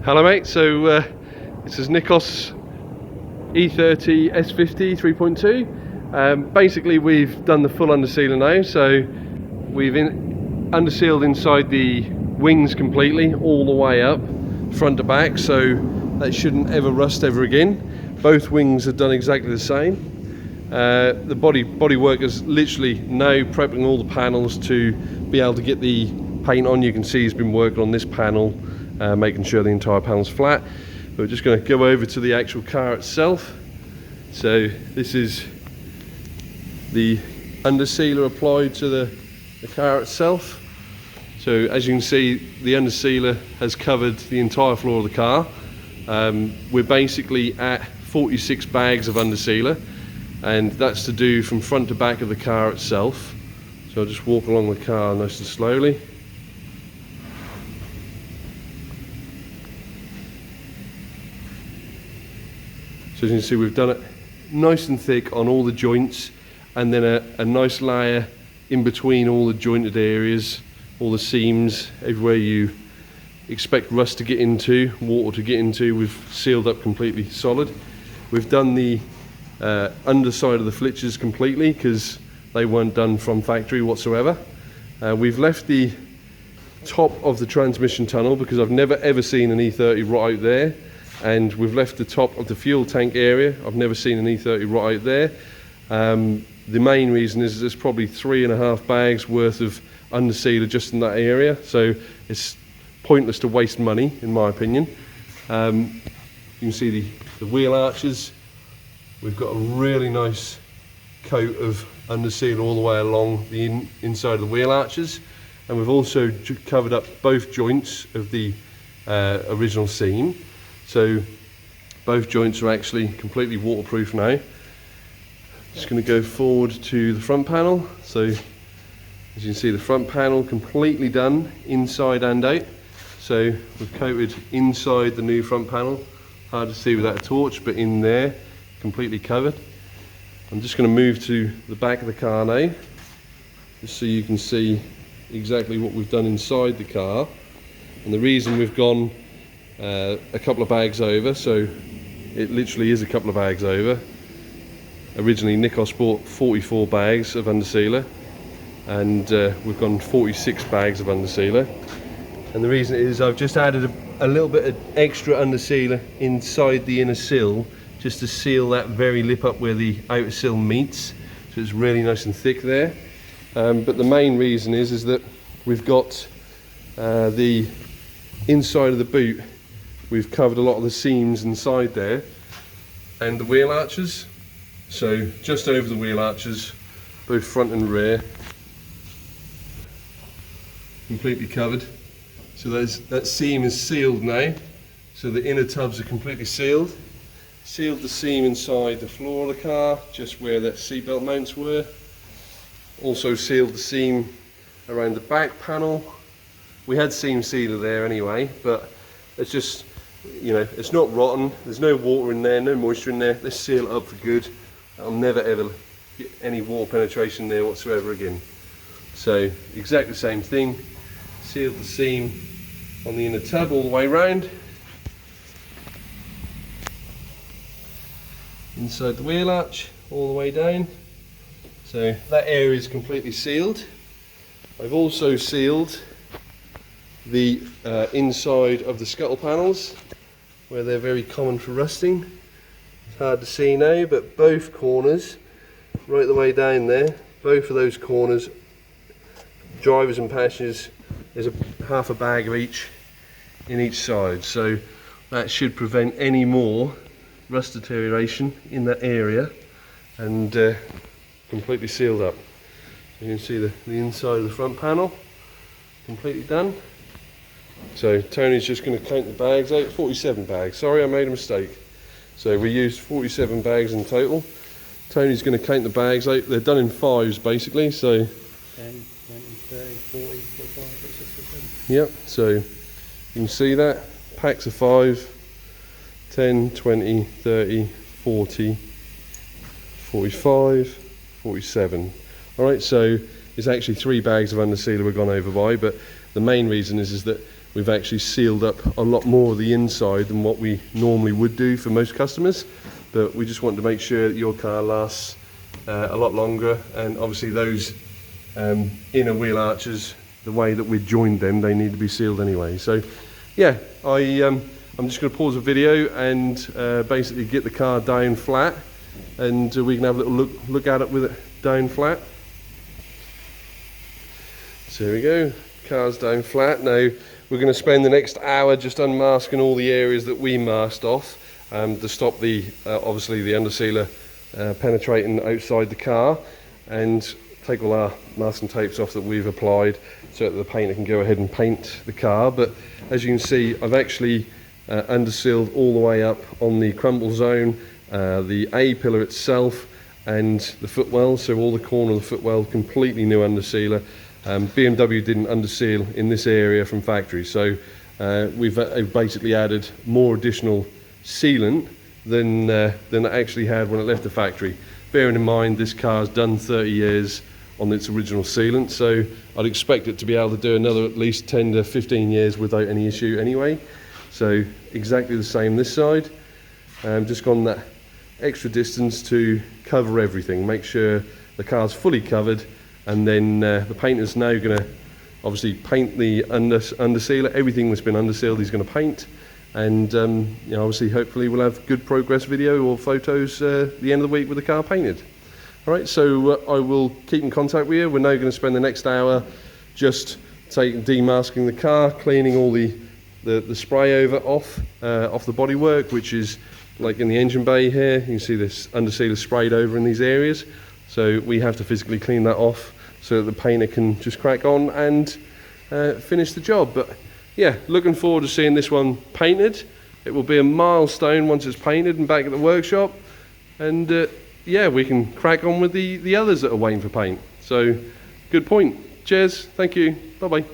Hello mate, so this is Nikos E30 S50 3.2. Basically we've done the full undersealing now, so we've undersealed inside the wings completely, all the way up, front to back, so that shouldn't ever rust ever again. Both wings are done exactly the same. The body work is literally now prepping all the panels to be able to get the paint on. You can see he's been working on this panel, making sure the entire panel's flat. We're just going to go over to the actual car itself. So this is the undersealer applied to the car itself. So as you can see, the undersealer has covered the entire floor of the car. We're basically at 46 bags of undersealer, and that's to do from front to back of the car itself. So I'll just walk along the car nice and slowly. So as you can see, we've done it nice and thick on all the joints, and then a nice layer in between all the jointed areas, all the seams, everywhere you expect rust to get into, water to get into, we've sealed up completely solid. We've done the underside of the flitches completely because they weren't done from factory whatsoever. We've left the top of the transmission tunnel because I've never ever seen an E30 right out there. And we've left the top of the fuel tank area. I've never seen an E30 right out there. The main reason is there's probably 3.5 bags worth of undersealer just in that area, so it's pointless to waste money, in my opinion. You can see the wheel arches. We've got a really nice coat of undersealer all the way along the inside of the wheel arches, and we've also covered up both joints of the original seam. So both joints are actually completely waterproof now. Just going to go forward to the front panel. So as you can see, the front panel completely done inside and out. So we've coated inside the new front panel. Hard to see without a torch, but in there, completely covered. I'm just going to move to the back of the car now, just so you can see exactly what we've done inside the car. And the reason we've gone a couple of bags over, so it literally is a couple of bags over. Originally Nikos bought 44 bags of undersealer, and we've gone 46 bags of undersealer. And the reason is I've just added a little bit of extra undersealer inside the inner sill, just to seal that very lip up where the outer sill meets, so it's really nice and thick there. But the main reason is that we've got the inside of the boot. We've covered a lot of the seams inside there and the wheel arches. So just over the wheel arches, both front and rear, completely covered. So that seam is sealed now. So the inner tubs are completely sealed. Sealed the seam inside the floor of the car, just where the seatbelt mounts were. Also sealed the seam around the back panel. We had seam sealer there anyway, but it's just, you know, it's not rotten, there's no water in there, no moisture in there. Let's seal it up for good. I'll never ever get any water penetration there whatsoever again. So exactly the same thing, sealed the seam on the inner tub all the way round. Inside the wheel arch, all the way down. So that area is completely sealed. I've also sealed the inside of the scuttle panels, where they're very common for rusting. It's hard to see now, but both corners, right the way down there, both of those corners, drivers and passengers, there's half a bag of each in each side. So that should prevent any more rust deterioration in that area, and completely sealed up. You can see the inside of the front panel completely done. So Tony's just going to count the bags out. 47 bags, sorry, I made a mistake. So we used 47 bags in total. Tony's going to count the bags out. They're done in fives basically, so 10, 20, 30, 40, 45, 46, 47. Yep, so you can see that, packs of 5, 10, 20, 30, 40, 45, 47. Alright, so it's actually 3 bags of undersealer we've gone over by, but the main reason is that we've actually sealed up a lot more of the inside than what we normally would do for most customers. But we just want to make sure that your car lasts a lot longer, and obviously those inner wheel arches, the way that we joined them, they need to be sealed anyway. So yeah, I'm just going to pause the video and basically get the car down flat, and we can have a little look at it with it down flat. So here we go, car's down flat. Now we're going to spend the next hour just unmasking all the areas that we masked off to stop the obviously the undersealer penetrating outside the car, and take all our masking tapes off that we've applied so that the painter can go ahead and paint the car. But as you can see, I've actually undersealed all the way up on the crumble zone, the A pillar itself and the footwell. So all the corner of the footwell, completely new undersealer. BMW didn't underseal in this area from factory, so we've basically added more additional sealant than it actually had when it left the factory. Bearing in mind this car's done 30 years on its original sealant, so I'd expect it to be able to do another at least 10 to 15 years without any issue anyway. So exactly the same this side. Just gone that extra distance to cover everything, make sure the car's fully covered, and then the painter's now going to obviously paint the undersealer. Everything that's been undersealed he's going to paint, and you know, obviously hopefully we'll have good progress video or photos the end of the week with the car painted. Alright, so I will keep in contact with you. We're now going to spend the next hour just demasking the car, cleaning all the spray over off the bodywork, which is like in the engine bay here. You can see this undersealer sprayed over in these areas, so we have to physically clean that off so that the painter can just crack on and finish the job. But yeah, looking forward to seeing this one painted. It will be a milestone once it's painted and back at the workshop, and yeah, we can crack on with the others that are waiting for paint. So good point. Cheers, thank you, bye bye.